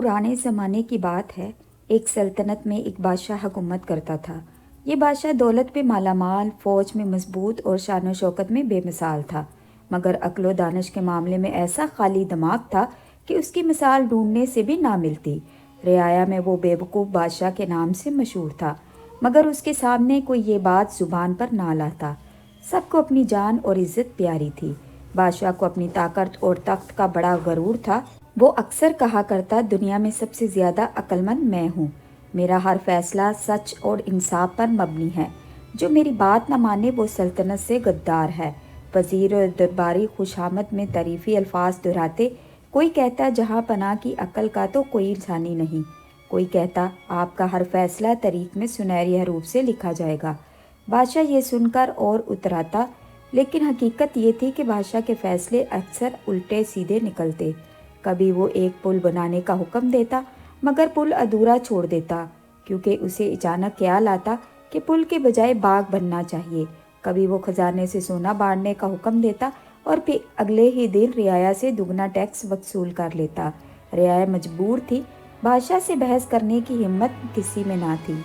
पुराने ज़माने की बात है। एक सल्तनत में एक बादशाह हुकूमत करता था। ये बादशाह दौलत में मालामाल, फ़ौज में मजबूत और शान शौकत में बेमिसाल था, मगर अक्ल दानिश के मामले में ऐसा खाली दिमाग था कि उसकी मिसाल ढूंढने से भी ना मिलती। रियाया में वो बेवकूफ़ बादशाह के नाम से मशहूर था, मगर उसके सामने कोई ये बात ज़ुबान पर ना लाता। सबको अपनी जान और इज्जत प्यारी थी। बादशाह को अपनी ताकत और तख्त का बड़ा गरूर था। वो अक्सर कहा करता, दुनिया में सबसे ज़्यादा अक्लमंद मैं हूँ। मेरा हर फैसला सच और इंसाफ पर मबनी है। जो मेरी बात न माने वो सल्तनत से गद्दार है। वज़ीर और दरबारी खुशामद में तारीफ़ी अल्फाज दोहराते। कोई कहता, जहाँ पनाह की अक्ल का तो कोई इंसानी नहीं। कोई कहता, आपका हर फैसला तारीख में सुनहरी हरूफ से लिखा जाएगा। बादशाह ये सुनकर और उतराता, लेकिन हकीकत ये थी कि बादशाह के फैसले अक्सर उल्टे सीधे निकलते। कभी वो एक पुल बनाने का हुक्म देता, मगर पुल अधूरा छोड़ देता, क्योंकि उसे अचानक ख्याल आता कि पुल के बजाय बाग बनना चाहिए। कभी वो खजाने से सोना बांटने का हुक्म देता और फिर अगले ही दिन रियाया से दुगना टैक्स वसूल कर लेता। रियाया मजबूर थी, बादशाह से बहस करने की हिम्मत किसी में ना थी।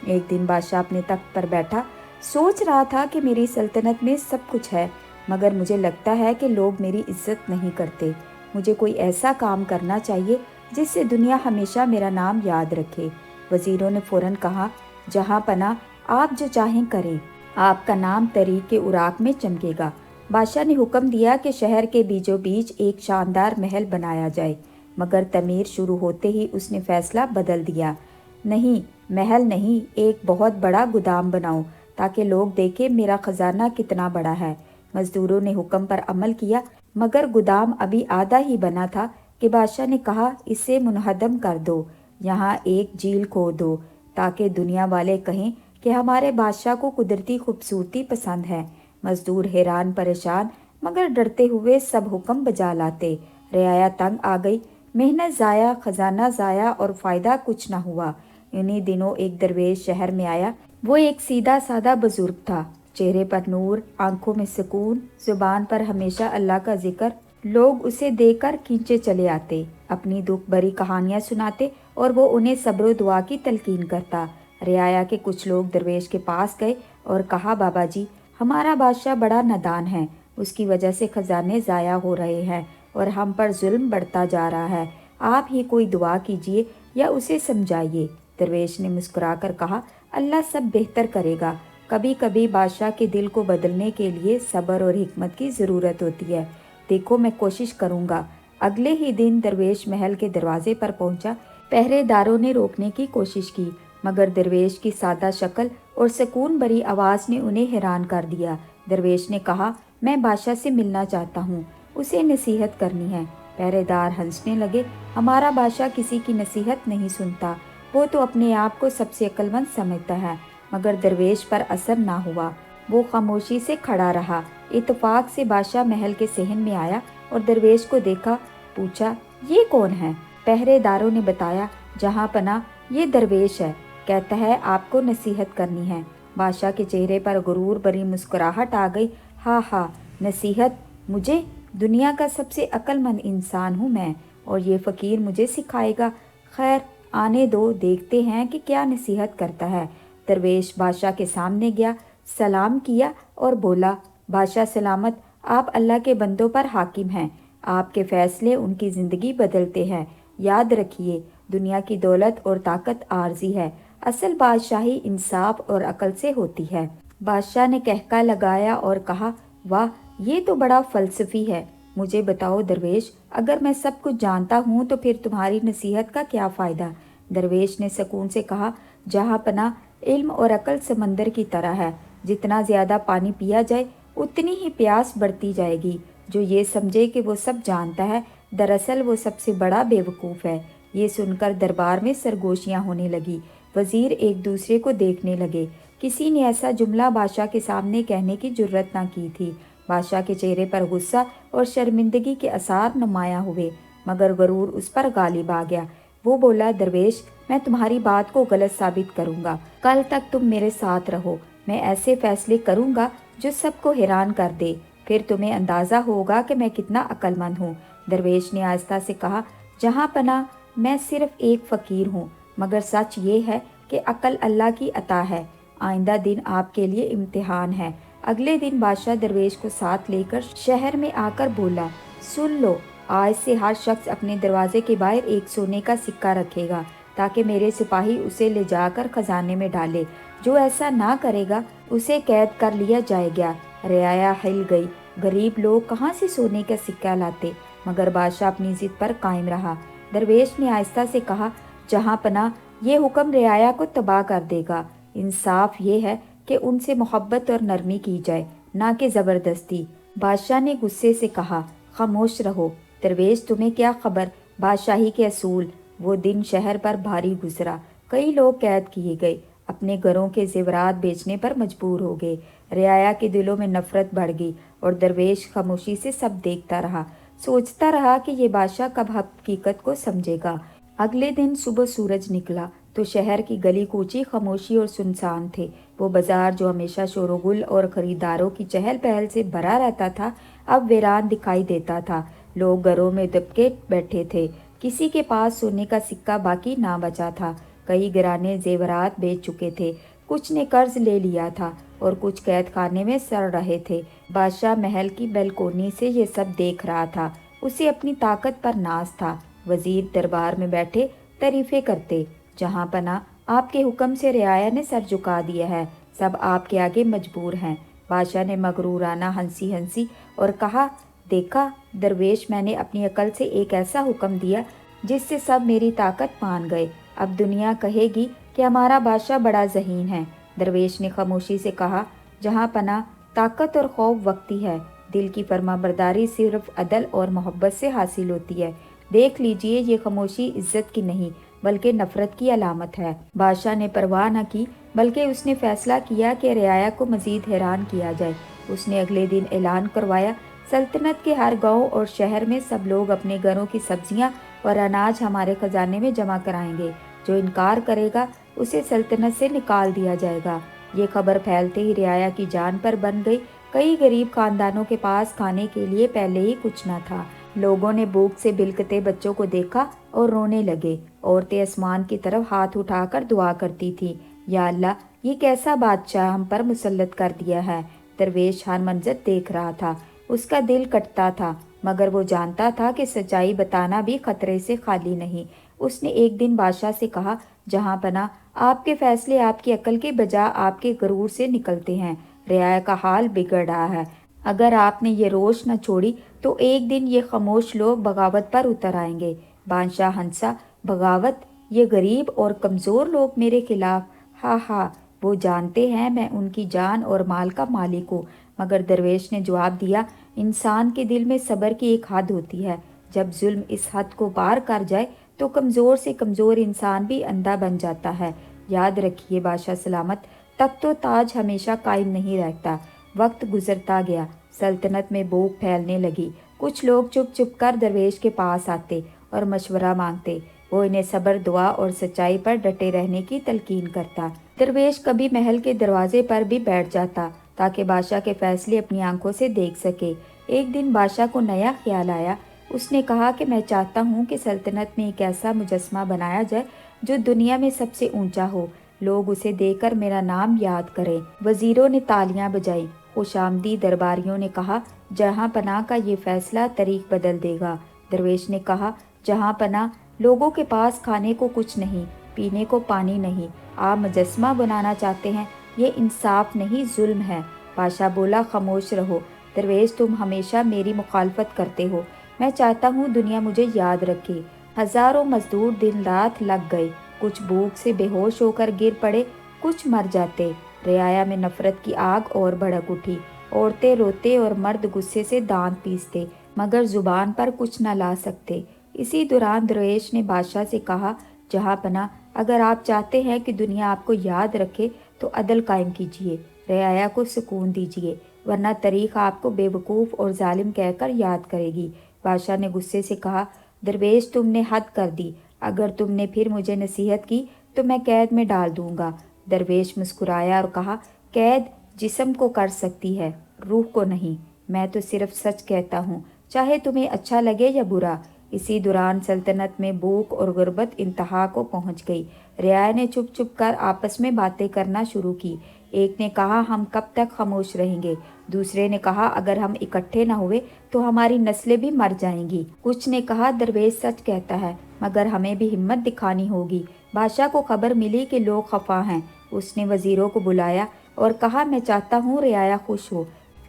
एक दिन बादशाह अपने तख्त पर बैठा सोच रहा था कि मेरी सल्तनत में सब कुछ है, मगर मुझे लगता है कि लोग मेरी इज्जत नहीं करते। मुझे कोई ऐसा काम करना चाहिए जिससे दुनिया हमेशा मेरा नाम याद रखे। वज़ीरों ने फ़ौरन कहा, जहाँ पना आप जो चाहें करें, आपका नाम तरीक़ के उराक में चमकेगा। बादशाह ने हुक्म दिया कि शहर के बीचों बीच एक शानदार महल बनाया जाए, मगर तमीर शुरू होते ही उसने फैसला बदल दिया। नहीं, महल नहीं, एक बहुत बड़ा गोदाम बनाओ ताकि लोग देखें मेरा खजाना कितना बड़ा है। मजदूरों ने हुक्म पर अमल किया, मगर गोदाम अभी आधा ही बना था कि बादशाह ने कहा, इसे मुनहदम कर दो, यहाँ एक झील खोद दो ताकि दुनिया वाले कहें कि हमारे बादशाह को कुदरती खूबसूरती पसंद है। मजदूर हैरान परेशान मगर डरते हुए सब हुक्म बजा लाते। रियाया तंग आ गई, मेहनत ज़ाया, खजाना ज़ाया और फ़ायदा कुछ न हुआ। इन्हीं दिनों एक दरवेश शहर में आया। वो एक सीधा सादा बुजुर्ग था, चेहरे पर नूर, आंखों में सुकून, जुबान पर हमेशा अल्लाह का जिक्र। लोग उसे देखकर खींचे चले आते, अपनी दुख भरी कहानियां सुनाते और वो उन्हें सब्र दुआ की तलकीन करता। रियाया के कुछ लोग दरवेश के पास गए और कहा, बाबा जी, हमारा बादशाह बड़ा नादान है, उसकी वजह से खजाने ज़ाया हो रहे हैं और हम पर जुल्म बढ़ता जा रहा है। आप ही कोई दुआ कीजिए या उसे समझाइए। दरवेश ने मुस्कुराकर कहा, अल्लाह सब बेहतर करेगा। कभी कभी बादशाह के दिल को बदलने के लिए सब्र और हिकमत की ज़रूरत होती है। देखो, मैं कोशिश करूँगा। अगले ही दिन दरवेश महल के दरवाजे पर पहुँचा। पहरेदारों ने रोकने की कोशिश की, मगर दरवेश की सादा शक्ल और सुकून भरी आवाज़ ने उन्हें हैरान कर दिया। दरवेश ने कहा, मैं बादशाह से मिलना चाहता हूँ, उसे नसीहत करनी है। पहरेदार हंसने लगे, हमारा बादशाह किसी की नसीहत नहीं सुनता, वो तो अपने आप को सबसे अक्लमंद समझता है। मगर दरवेश पर असर ना हुआ, वो खामोशी से खड़ा रहा। इत्तेफाक से बादशाह महल के सहन में आया और दरवेश को देखा, पूछा, ये कौन है? पहरेदारों ने बताया, जहाँ पना ये दरवेश है, कहता है आपको नसीहत करनी है। बादशाह के चेहरे पर गुरूर भरी मुस्कुराहट आ गई। हाँ, नसीहत मुझे? दुनिया का सबसे अक्लमंद इंसान हूँ मैं, और ये फ़कीर मुझे सिखाएगा। खैर, आने दो, देखते हैं कि क्या नसीहत करता है। दरवेश बादशाह के सामने गया, सलाम किया और बोला, बादशाह सलामत, आप अल्लाह के बंदों पर हाकिम हैं, आपके फैसले उनकी ज़िंदगी बदलते हैं। याद रखिए, दुनिया की दौलत और ताकत आर्जी है, असल बादशाही इंसाफ और अकल से होती है। बादशाह ने कहका लगाया और कहा, वाह, ये तो बड़ा फ़लसफ़ी है। मुझे बताओ दरवेश, अगर मैं सब कुछ जानता हूँ तो फिर तुम्हारी नसीहत का क्या फ़ायदा? दरवेश ने सुकून से कहा, जहाँ पना इल्म और अकल समंदर की तरह है, जितना ज़्यादा पानी पिया जाए उतनी ही प्यास बढ़ती जाएगी। जो ये समझे कि वो सब जानता है, दरअसल वो सबसे बड़ा बेवकूफ़ है। ये सुनकर दरबार में सरगोशियाँ होने लगी। वज़ीर एक दूसरे को देखने लगे। किसी ने ऐसा जुमला बादशाह के सामने कहने की जुर्रत ना की थी। बादशाह के चेहरे पर गुस्सा और शर्मिंदगी के आसार नुमायाँ हुए, मगर गरूर उस पर गालिब आ गया। वो बोला, दरवेश, मैं तुम्हारी बात को गलत साबित करूँगा। कल तक तुम मेरे साथ रहो, मैं ऐसे फैसले करूँगा जो सबको हैरान कर दे, फिर तुम्हें अंदाज़ा होगा कि मैं कितना अक्लमंद हूँ। दरवेश ने आहिस्ता से कहा, जहाँ पना میں صرف ایک فقیر ہوں، مگر سچ یہ ہے کہ عقل اللہ کی عطا ہے۔ آئندہ دن آپ کے لیے امتحان ہے۔ اگلے دن بادشاہ درویش کو ساتھ لے کر شہر میں آ کر بولا، سن لو، آج سے ہر شخص اپنے دروازے کے باہر ایک سونے کا سکہ رکھے گا تاکہ میرے سپاہی اسے لے جا کر خزانے میں ڈالے۔ جو ایسا نہ کرے گا اسے قید کر لیا جائے گا۔ رعایا ہل گئی، غریب لوگ کہاں سے سونے کا سکہ لاتے؟ مگر بادشاہ اپنی ضد پر قائم رہا۔ درویش نے آہستہ سے کہا، جہاں پناہ، یہ حکم رعایا کو تباہ کر دے گا۔ انصاف یہ ہے کہ ان سے محبت اور نرمی کی جائے، نہ کہ زبردستی۔ بادشاہ نے غصے سے کہا، خاموش رہو۔ درویش، تمہیں کیا خبر؟ بادشاہی کے اصول۔ وہ دن شہر پر بھاری گزرا۔ کئی لوگ قید کیے گئے، اپنے گھروں کے زیورات بیچنے پر مجبور ہو گئے۔ رعایا کے دلوں میں نفرت بڑھ گئی اور درویش خاموشی سے سب دیکھتا رہا، سوچتا رہا کہ یہ بادشاہ کب حقیقت کو سمجھے گا۔ اگلے دن صبح سورج نکلا تو شہر کی گلی کوچی خاموشی اور سنسان تھے۔ وہ بازار جو ہمیشہ شور و گل اور خریداروں کی چہل پہل سے بھرا رہتا تھا، اب ویران دکھائی دیتا تھا۔ لوگ گھروں میں دبکے بیٹھے تھے، کسی کے پاس سونے کا سکہ باقی نہ بچا تھا۔ کئی گرانے زیورات بیچ چکے تھے، کچھ نے قرض لے لیا تھا اور کچھ قید خانے میں سڑ رہے تھے۔ بادشاہ محل کی بیلکونی سے یہ سب دیکھ رہا تھا، اسے اپنی طاقت پر ناز تھا۔ وزیر دربار میں بیٹھے تعریفیں کرتے، جہاں پناہ، آپ کے حکم سے رعایا نے سر جھکا دیا ہے، سب آپ کے آگے مجبور ہیں۔ بادشاہ نے مغرورانہ ہنسی ہنسی اور کہا، دیکھا درویش، میں نے اپنی عقل سے ایک ایسا حکم دیا جس سے سب میری طاقت مان گئے۔ اب دنیا کہے گی کہ ہمارا بادشاہ بڑا ذہین ہے۔ درویش نے خاموشی سے کہا، جہاں پناہ، طاقت اور خوف وقتی ہے، دل کی فرما برداری صرف عدل اور محبت سے حاصل ہوتی ہے۔ دیکھ لیجئے، یہ خاموشی عزت کی نہیں بلکہ نفرت کی علامت ہے۔ بادشاہ نے پرواہ نہ کی، بلکہ اس نے فیصلہ کیا کہ رعایا کو مزید حیران کیا جائے۔ اس نے اگلے دن اعلان کروایا، سلطنت کے ہر گاؤں اور شہر میں سب لوگ اپنے گھروں کی سبزیاں اور اناج ہمارے خزانے میں جمع کرائیں گے۔ جو انکار کرے گا اسے سلطنت سے نکال دیا جائے گا۔ یہ خبر پھیلتے ہی رعایا کی جان پر بن گئی۔ کئی غریب خاندانوں کے پاس کھانے کے لیے پہلے ہی کچھ نہ تھا۔ لوگوں نے بھوک سے بلکتے بچوں کو دیکھا اور رونے لگے۔ عورتیں آسمان کی طرف ہاتھ اٹھا کر دعا کرتی تھیں، یا اللہ، یہ کیسا بادشاہ ہم پر مسلط کر دیا ہے۔ درویش ہر منظر دیکھ رہا تھا، اس کا دل کٹتا تھا، مگر وہ جانتا تھا کہ سچائی بتانا بھی خطرے سے خالی نہیں۔ اس نے ایک دن بادشاہ سے کہا، جہاں پناہ، آپ کے فیصلے آپ کی عقل کے بجا آپ کے غرور سے نکلتے ہیں۔ رعایا کا حال بگڑ رہا ہے۔ اگر آپ نے یہ روش نہ چھوڑی تو ایک دن یہ خاموش لوگ بغاوت پر اتر آئیں گے۔ بادشاہ ہنسا، بغاوت؟ یہ غریب اور کمزور لوگ میرے خلاف؟ ہاں ہاں، وہ جانتے ہیں میں ان کی جان اور مال کا مالک ہوں۔ مگر درویش نے جواب دیا، انسان کے دل میں صبر کی ایک حد ہوتی ہے، جب ظلم اس حد کو پار کر جائے تو کمزور سے کمزور انسان بھی اندھا بن جاتا ہے۔ یاد رکھیے بادشاہ سلامت، تخت و تاج ہمیشہ قائم نہیں رہتا۔ وقت گزرتا گیا، سلطنت میں بھوک پھیلنے لگی۔ کچھ لوگ چپ چپ کر درویش کے پاس آتے اور مشورہ مانگتے۔ وہ انہیں صبر، دعا اور سچائی پر ڈٹے رہنے کی تلقین کرتا۔ درویش کبھی محل کے دروازے پر بھی بیٹھ جاتا تاکہ بادشاہ کے فیصلے اپنی آنکھوں سے دیکھ سکے۔ ایک دن بادشاہ کو نیا خیال آیا۔ اس نے کہا کہ میں چاہتا ہوں کہ سلطنت میں ایک ایسا مجسمہ بنایا جائے جو دنیا میں سب سے اونچا ہو، لوگ اسے دیکھ کر میرا نام یاد کریں۔ وزیروں نے تالیاں بجائیں، خوش آمدید درباریوں نے کہا، جہاں پناہ کا یہ فیصلہ تاریخ بدل دے گا۔ درویش نے کہا، جہاں پناہ، لوگوں کے پاس کھانے کو کچھ نہیں، پینے کو پانی نہیں، آپ مجسمہ بنانا چاہتے ہیں، یہ انصاف نہیں، ظلم ہے۔ بادشاہ بولا، خاموش رہو۔ درویش، تم ہمیشہ میری مخالفت کرتے ہو، میں چاہتا ہوں دنیا مجھے یاد رکھے۔ ہزاروں مزدور دن رات لگ گئے، کچھ بھوک سے بے ہوش ہو کر گر پڑے، کچھ مر جاتے۔ رعایا میں نفرت کی آگ اور بھڑک اٹھی، عورتیں روتے اور مرد غصے سے دانت پیستے، مگر زبان پر کچھ نہ لا سکتے۔ اسی دوران درویش نے بادشاہ سے کہا، جہاں پناہ، اگر آپ چاہتے ہیں کہ دنیا آپ کو یاد رکھے تو عدل قائم کیجیے، رعایا کو سکون دیجیے، ورنہ تاریخ آپ کو بے وقوف اور ظالم کہہ کر یاد کرے گی۔ بادشاہ نے غصے سے کہا، درویش، تم نے حد کر دی، اگر تم نے پھر مجھے نصیحت کی تو میں قید میں ڈال دوں گا۔ درویش مسکرایا اور کہا، قید جسم کو کر سکتی ہے، روح کو نہیں۔ میں تو صرف سچ کہتا ہوں، چاہے تمہیں اچھا لگے یا برا۔ इसी दौरान सल्तनत में भूख और गुर्बत इंतहा को पहुंच गई। रियाया ने चुप चुप कर आपस में बातें करना शुरू की। एक ने कहा, हम कब तक खामोश रहेंगे। दूसरे ने कहा, अगर हम इकट्ठे न हुए तो हमारी नस्लें भी मर जाएंगी। कुछ ने कहा, दरवेश सच कहता है, मगर हमें भी हिम्मत दिखानी होगी। बादशाह को खबर मिली कि लोग खफा हैं। उसने वजीरों को बुलाया और कहा, मैं चाहता हूँ रियाया खुश हो।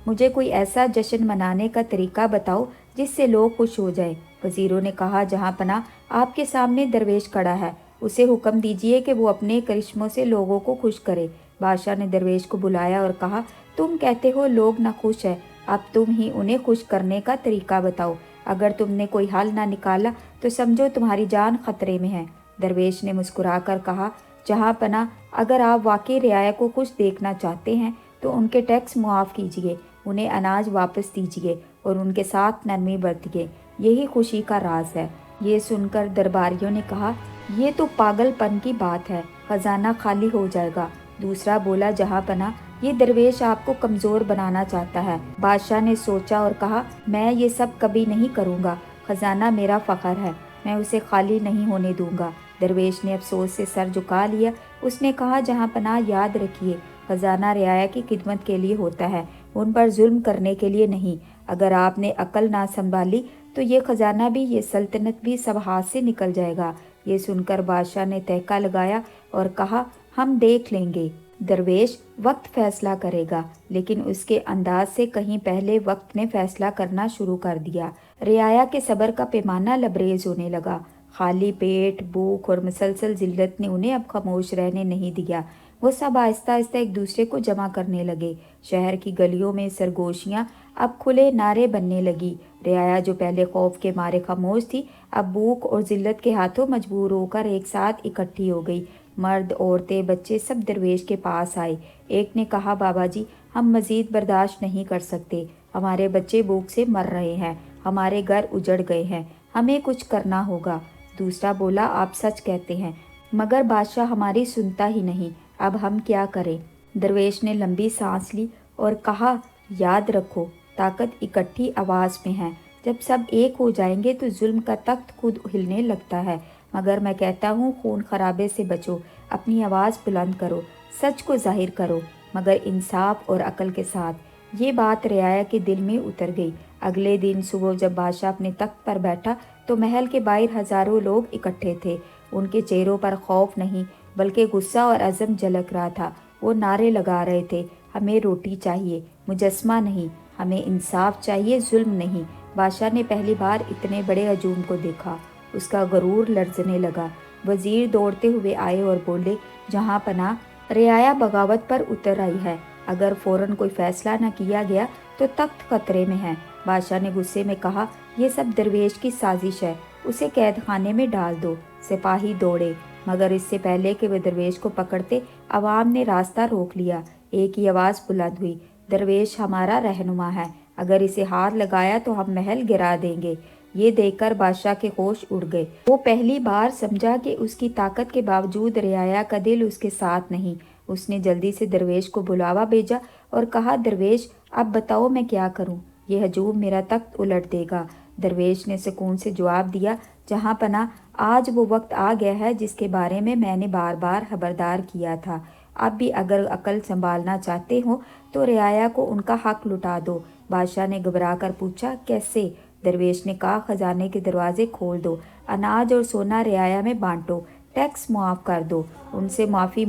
मुझे कोई ऐसा जश्न मनाने का तरीका बताओ जिससे लोग खुश हो जाए। वजीरों ने कहा, जहाँ पना आपके सामने दरवेश खड़ा है, उसे हुक्म दीजिए कि वो अपने करिश्मों से लोगों को खुश करे। बादशाह ने दरवेश को बुलाया और कहा, तुम कहते हो लोग ना खुश है, अब तुम ही उन्हें खुश करने का तरीका बताओ। अगर तुमने कोई हल ना निकाला तो समझो तुम्हारी जान खतरे में है। दरवेश ने मुस्कुराकर कहा, जहाँ पना अगर आप वाकई रियाया को खुश देखना चाहते हैं तो उनके टैक्स मुआफ़ कीजिए, उन्हें अनाज वापस दीजिए और उनके साथ नरमी बरतिए, यही खुशी का राज है। ये सुनकर दरबारियों ने कहा, ये तो पागलपन की बात है, खजाना खाली हो जाएगा। दूसरा बोला, जहाँ पना ये दरवेश आपको कमज़ोर बनाना चाहता है। बादशाह ने सोचा और कहा, मैं ये सब कभी नहीं करूँगा, खजाना मेरा फ़ख्र है, मैं उसे खाली नहीं होने दूंगा। दरवेश ने अफसोस से सर झुका लिया। उसने कहा, जहाँ पना याद रखिए, खजाना रियाया की खिदमत के लिए होता है, उन पर जुल्म करने के लिए नहीं। अगर आपने अकल ना संभाली तो ये खजाना भी, ये सल्तनत भी सब हाथ से निकल जाएगा। ये सुनकर बादशाह ने तहका लगाया और कहा, हम देख लेंगे। दरवेश वक्त फैसला करेगा। लेकिन उसके अंदाज से कहीं पहले वक्त ने फैसला करना शुरू कर दिया। रियाया के सब्र का पैमाना लबरेज होने लगा। खाली पेट, भूख और मुसलसल जिल्लत ने उन्हें अब खामोश रहने नहीं दिया। वो सब आहिस्ता आहिस्ता एक दूसरे को जमा करने लगे। शहर की गलियों में सरगोशियाँ अब खुले नारे बनने लगी। रियाया जो पहले खौफ के मारे खामोश थी, अब भूख और जिल्लत के हाथों मजबूर होकर एक साथ इकट्ठी हो गई। मर्द, औरतें, बच्चे सब दरवेश के पास आए। एक ने कहा, बाबा जी, हम मज़ीद बर्दाश्त नहीं कर सकते, हमारे बच्चे भूख से मर रहे हैं, हमारे घर उजड़ गए हैं, हमें कुछ करना होगा। दूसरा बोला, आप सच कहते हैं, मगर बादशाह हमारी सुनता ही नहीं, अब हम क्या करें। दरवेश ने लंबी सांस ली और कहा, याद रखो, ताकत इकट्ठी आवाज़ में है। जब सब एक हो जाएंगे तो जुल्म का तख्त खुद हिलने लगता है। मगर मैं कहता हूँ, खून खराबे से बचो, अपनी आवाज़ बुलंद करो, सच को जाहिर करो, मगर इंसाफ और अकल के साथ। ये बात रियाया के दिल में उतर गई। अगले दिन सुबह जब बादशाह अपने तख्त पर बैठा तो महल के बाहर हजारों लोग इकट्ठे थे। उनके चेहरों पर खौफ नहीं बल्कि गुस्सा और अज़म झलक रहा था। वो नारे लगा रहे थे, हमें रोटी चाहिए, मुजस्मा नहीं, हमें इंसाफ चाहिए, जुल्म नहीं। बादशाह ने पहली बार इतने बड़े हजूम को देखा। उसका गरूर लर्जने लगा। वजीर दौड़ते हुए आए और बोले, जहाँ पना रियाया बगावत पर उतर आई है, अगर फौरन कोई फैसला न किया गया तो तख्त खतरे में है। बादशाह ने गुस्से में कहा, यह सब दरवेश की साजिश है, उसे कैद खाने में डाल दो। सिपाही दौड़े, मगर इससे पहले कि वे दरवेश को पकड़ते, अवाम ने रास्ता रोक लिया। एक ही आवाज़ बुलंद हुई, दरवेश हमारा रहनुमा है, अगर इसे हाथ लगाया तो हम महल गिरा देंगे। ये देखकर बादशाह के होश उड़ गए। वो पहली बार समझा कि उसकी ताकत के बावजूद रियाया का दिल उसके साथ नहीं। उसने जल्दी से दरवेश को बुलावा भेजा और कहा, दरवेश, अब बताओ मैं क्या करूं? ये हजूम मेरा तख्त उलट देगा। दरवेश ने सुकून से जवाब दिया, जहाँ पना आज वो वक्त आ गया है जिसके बारे में मैंने बार बार खबरदार किया था। अब भी अगर अकल संभालना चाहते हो तो रियाया को उनका हक लुटा दो। बादशाह ने घबरा कर पूछा, कैसे? दरवेश ने कहा, खजाने के दरवाजे खोल दो, अनाज और सोना रियाया में बांटो, टैक्स मुआफ कर दो, उनसे माफ़ी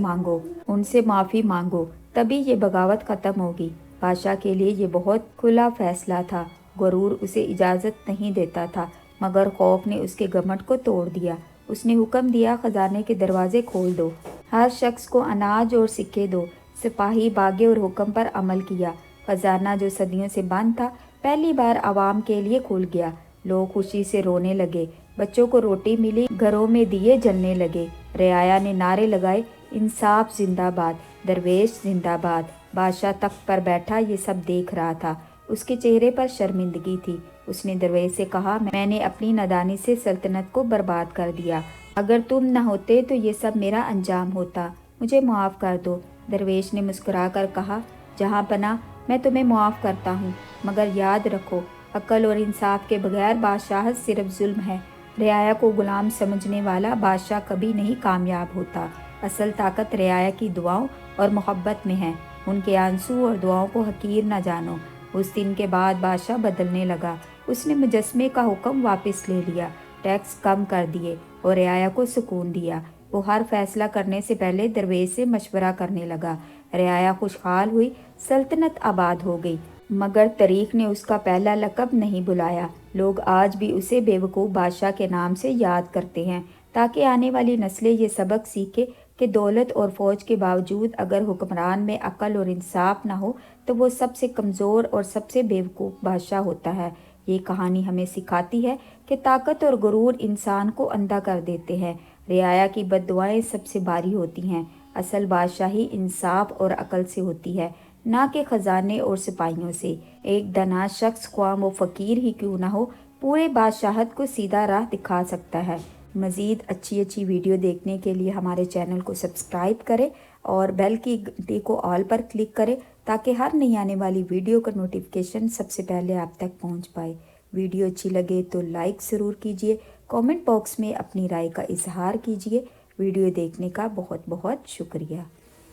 मांगो, तभी ये बगावत ख़त्म होगी। बादशाह के लिए ये बहुत खुला फैसला था। गरूर उसे इजाज़त नहीं देता था, मगर खौफ ने उसके घमंड को तोड़ दिया। उसने हुक्म दिया, खजाने के दरवाजे खोल दो, हर शख्स को अनाज और सिक्के दो। सिपाही भागे और हुक्म पर अमल किया। खजाना जो सदियों से बंद था, पहली बार आवाम के लिए खुल गया। लोग खुशी से रोने लगे, बच्चों को रोटी मिली, घरों में दिए जलने लगे। रियाया ने नारे लगाए, इंसाफ जिंदाबाद, दरवेश जिंदाबाद। बादशाह तख्त पर बैठा ये सब देख रहा था। उसके चेहरे पर शर्मिंदगी थी। उसने दरवेश से कहा, मैंने अपनी नादानी से सल्तनत को बर्बाद कर दिया, अगर तुम न होते तो ये सब मेरा अंजाम होता, मुझे मुआफ़ कर दो। दरवेश ने मुस्कुरा कर कहा, जहाँ पना मैं तुम्हें मुआफ़ करता हूँ, मगर याद रखो, عقل اور انصاف کے بغیر بادشاہت صرف ظلم ہے۔ رعایا کو غلام سمجھنے والا بادشاہ کبھی نہیں کامیاب ہوتا۔ اصل طاقت رعایا کی دعاؤں اور محبت میں ہے۔ ان کے آنسو اور دعاؤں کو حقیر نہ جانو۔ اس دن کے بعد بادشاہ بدلنے لگا۔ اس نے مجسمے کا حکم واپس لے لیا، ٹیکس کم کر دیے اور رعایا کو سکون دیا۔ وہ ہر فیصلہ کرنے سے پہلے درویش سے مشورہ کرنے لگا۔ رعایا خوشحال ہوئی، سلطنت آباد ہو گئی، مگر تاریخ نے اس کا پہلا لقب نہیں بلایا۔ لوگ آج بھی اسے بیوقوف بادشاہ کے نام سے یاد کرتے ہیں، تاکہ آنے والی نسلیں یہ سبق سیکھیں کہ دولت اور فوج کے باوجود اگر حکمران میں عقل اور انصاف نہ ہو تو وہ سب سے کمزور اور سب سے بیوقوف بادشاہ ہوتا ہے۔ یہ کہانی ہمیں سکھاتی ہے کہ طاقت اور غرور انسان کو اندھا کر دیتے ہیں۔ رعایا کی بد دعائیں سب سے بھاری ہوتی ہیں۔ اصل بادشاہی انصاف اور عقل سے ہوتی ہے، نہ کہ خزانے اور سپاہیوں سے۔ ایک دانا شخص خواہ وہ فقیر ہی کیوں نہ ہو، پورے بادشاہت کو سیدھا راہ دکھا سکتا ہے۔ مزید اچھی ویڈیو دیکھنے کے لیے ہمارے چینل کو سبسکرائب کریں اور بیل کی گھنٹی کو آل پر کلک کریں تاکہ ہر نئی آنے والی ویڈیو کا نوٹیفیکیشن سب سے پہلے آپ تک پہنچ پائے۔ ویڈیو اچھی لگے تو لائک ضرور کیجیے، کامنٹ باکس میں اپنی رائے کا اظہار کیجیے۔ ویڈیو دیکھنے کا بہت بہت شکریہ۔